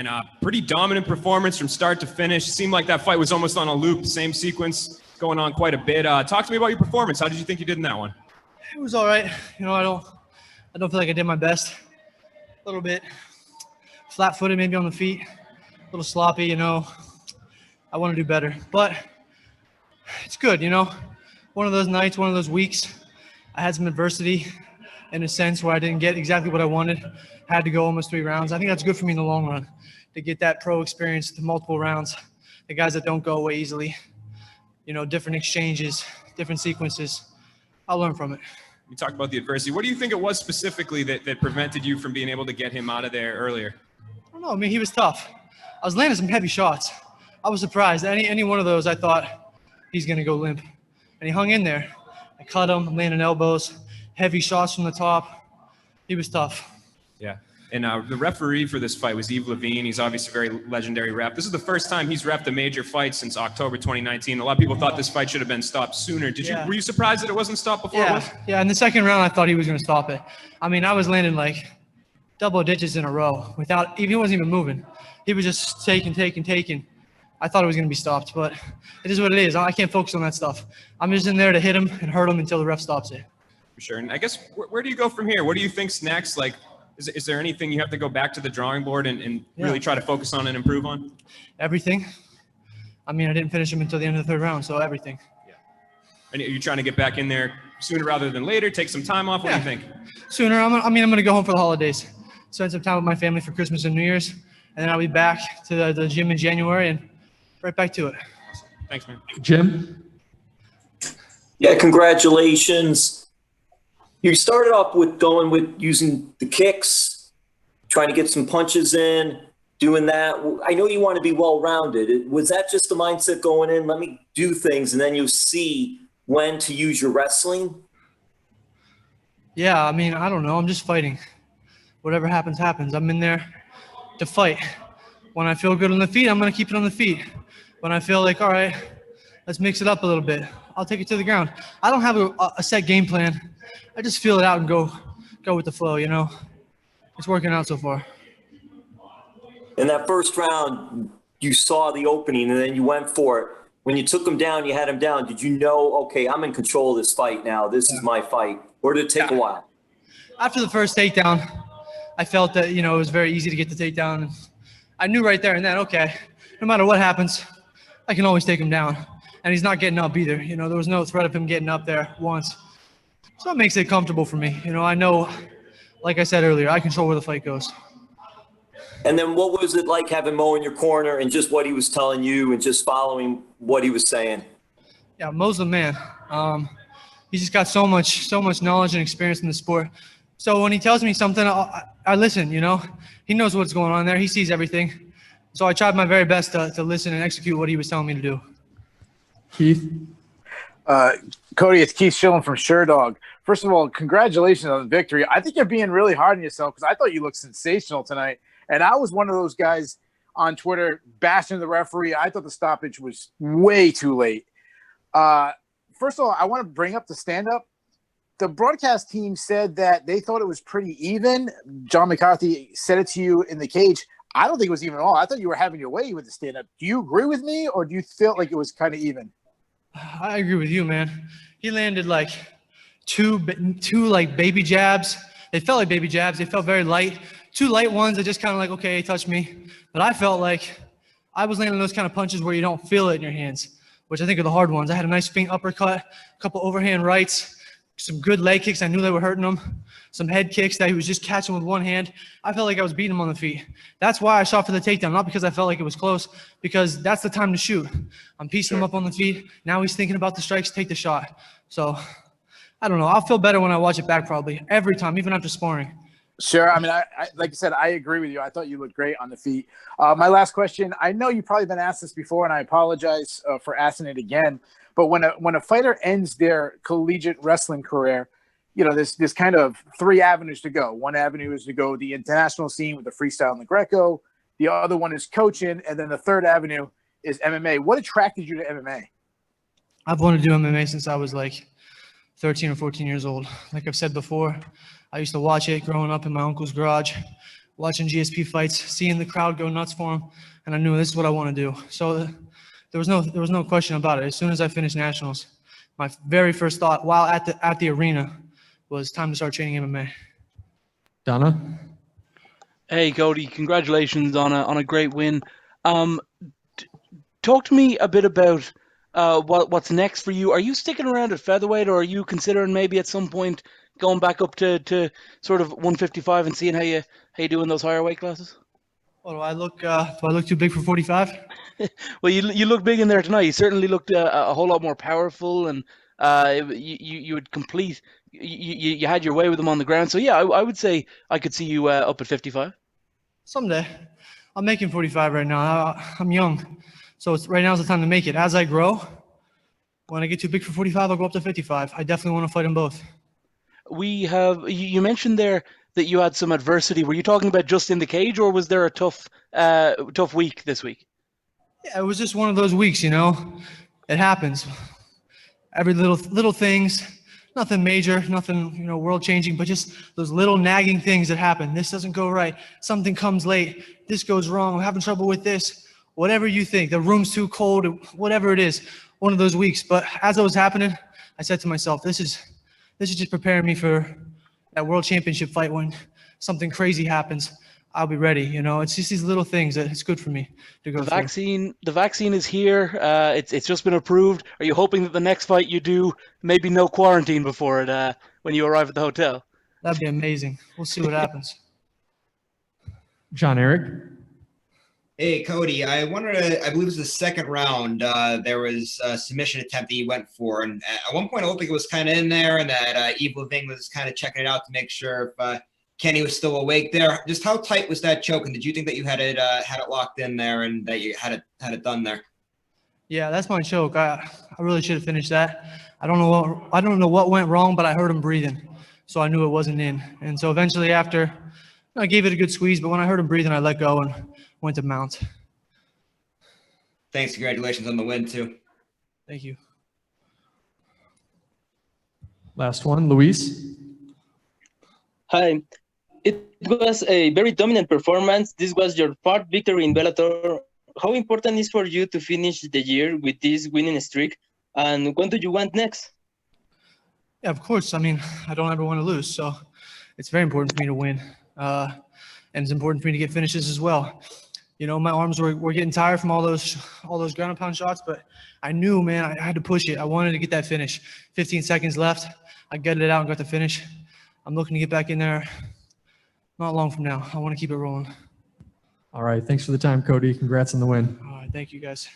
And a pretty dominant performance from start to finish. Seemed like that fight was almost on a loop. Same sequence going on quite a bit. Talk to me about your performance. How did you think you did in that one? It was all right. You know, I don't feel like I did my best. A little bit flat-footed maybe on the feet. A little sloppy, you know. I want to do better. But it's good, you know. One of those nights, one of those weeks, I had some adversity in a sense where I didn't get exactly what I wanted. Had to go almost 3 rounds. I think that's good for me in the long run to get that pro experience to multiple rounds. The guys that don't go away easily, you know, different exchanges, different sequences. I'll learn from it. You talked about the adversity. What do you think it was specifically that prevented you from being able to get him out of there earlier? I don't know. I mean, he was tough. I was landing some heavy shots. I was surprised. Any one of those, I thought he's going to go limp. And he hung in there. I cut him, landing elbows, heavy shots from the top. He was tough. Yeah. And the referee for this fight was Yves Levine. He's obviously a very legendary ref. This is the first time he's refed a major fight since October 2019. A lot of people thought this fight should have been stopped sooner. Were you surprised that it wasn't stopped before it was? Yeah, in the second round, I thought he was going to stop it. I mean, I was landing like double digits in a row without, he wasn't even moving. He was just taking. I thought it was going to be stopped, but it is what it is. I can't focus on that stuff. I'm just in there to hit him and hurt him until the ref stops it. For sure. And I guess, where do you go from here? What do you think's next? Like, is there anything you have to go back to the drawing board and really try to focus on and improve on? Everything. I mean, I didn't finish him until the end of the 3rd round, so everything. Yeah. And are you trying to get back in there sooner rather than later? Take some time off? What do you think? Sooner. I'm going to go home for the holidays. Spend some time with my family for Christmas and New Year's, and then I'll be back to the gym in January and right back to it. Awesome. Thanks, man. Jim? Yeah, congratulations. You started off with going with using the kicks, trying to get some punches in, doing that. I know you want to be well-rounded. Was that just the mindset going in? Let me do things, and then you'll see when to use your wrestling? Yeah, I mean, I don't know. I'm just fighting. Whatever happens, happens. I'm in there to fight. When I feel good on the feet, I'm going to keep it on the feet. When I feel like, all right, let's mix it up a little bit, I'll take it to the ground. I don't have a set game plan. I just feel it out and go with the flow, you know. It's working out so far. In that first round, you saw the opening and then you went for it. When you took him down, you had him down. Did you know, okay, I'm in control of this fight now. This is my fight. Or did it take a while? After the first takedown, I felt that, you know, it was very easy to get the takedown. I knew right there and then, okay, no matter what happens, I can always take him down. And he's not getting up either. You know, there was no threat of him getting up there once. So it makes it comfortable for me. You know, I know, like I said earlier, I control where the fight goes. And then what was it like having Mo in your corner and just what he was telling you and just following what he was saying? Yeah, Mo's the man. He's just got so much knowledge and experience in the sport. So when he tells me something, I listen, you know. He knows what's going on there. He sees everything. So I tried my very best to listen and execute what he was telling me to do. Keith? Cody, it's Keith Schilling from SureDog. First of all, congratulations on the victory. I think you're being really hard on yourself because I thought you looked sensational tonight. And I was one of those guys on Twitter bashing the referee. I thought the stoppage was way too late. First of all, I want to bring up the stand-up. The broadcast team said that they thought it was pretty even. John McCarthy said it to you in the cage. I don't think it was even at all. I thought you were having your way with the stand-up. Do you agree with me, or do you feel like it was kind of even? I agree with you, man. He landed like two like baby jabs. They felt like baby jabs. They felt very light. 2 light ones that just kind of like, okay, he touched me. But I felt like I was landing those kind of punches where you don't feel it in your hands, which I think are the hard ones. I had a nice faint uppercut, a couple overhand rights, some good leg kicks. I knew they were hurting him. Some head kicks that he was just catching with one hand. I felt like I was beating him on the feet. That's why I shot for the takedown, not because I felt like it was close, because that's the time to shoot. I'm piecing him up on the feet. Now he's thinking about the strikes, take the shot. So, I don't know. I'll feel better when I watch it back probably, every time, even after sparring. Sure. I mean, I like I said, I agree with you. I thought you looked great on the feet. My last question, I know you've probably been asked this before, and I apologize for asking it again, but when a fighter ends their collegiate wrestling career, you know, there's kind of 3 avenues to go. One avenue is to go the international scene with the freestyle and the Greco. The other one is coaching. And then the third avenue is MMA. What attracted you to MMA? I've wanted to do MMA since I was like 13 or 14 years old. Like I've said before, I used to watch it growing up in my uncle's garage watching GSP fights, seeing the crowd go nuts for him, and I knew this is what I want to do. So there was no question about it. As soon as I finished nationals, my very first thought while at the arena was time to start training MMA. Donna? Hey Cody, congratulations on a great win. Talk to me a bit about what's next for you. Are you sticking around at featherweight, or are you considering maybe at some point going back up to sort of 155 and seeing how you do in those higher weight classes? Well, do I look too big for 45? Well, you look big in there tonight. You certainly looked a whole lot more powerful, and you would complete. You had your way with them on the ground. So yeah, I would say I could see you up at 55. Someday. I'm making 45 right now. I'm young. So right now is the time to make it. As I grow, when I get too big for 45, I'll go up to 55. I definitely want to fight them both. You mentioned there that you had some adversity. Were you talking about just in the cage, or was there a tough week this week? Yeah, it was just one of those weeks, you know. It happens. Every little things, nothing major, nothing, you know, world changing, but just those little nagging things that happen. This doesn't go right. Something comes late. This goes wrong. I'm having trouble with this. Whatever you think, the room's too cold, whatever it is, one of those weeks. But as it was happening, I said to myself, this is just preparing me for that world championship fight. When something crazy happens, I'll be ready. You know, it's just these little things that it's good for me to go through. The vaccine is here. It's just been approved. Are you hoping that the next fight you do, maybe no quarantine before it when you arrive at the hotel? That'd be amazing. We'll see what happens. John Eric? Hey, Cody, I believe it was the second round, there was a submission attempt that you went for. And at one point, I looked like it was kind of in there, and that Yves Lavigne was kind of checking it out to make sure if Kenny was still awake there. Just how tight was that choke? And did you think that you had it locked in there and that you had it done there? Yeah, that's my choke. I really should have finished that. I don't know what went wrong, but I heard him breathing, so I knew it wasn't in. And so eventually after, I gave it a good squeeze, but when I heard him breathing, I let go and went to mount. Thanks. Congratulations on the win, too. Thank you. Last one, Luis? Hi. It was a very dominant performance. This was your fourth victory in Bellator. How important is for you to finish the year with this winning streak? And when do you want next? Yeah, of course. I mean, I don't ever want to lose, so it's very important for me to win. And it's important for me to get finishes as well. You know, my arms were getting tired from all those ground and pound shots, but I knew, man, I had to push it. I wanted to get that finish. 15 seconds left. I gutted it out and got the finish. I'm looking to get back in there not long from now. I want to keep it rolling. All right. Thanks for the time, Cody. Congrats on the win. All right. Thank you, guys.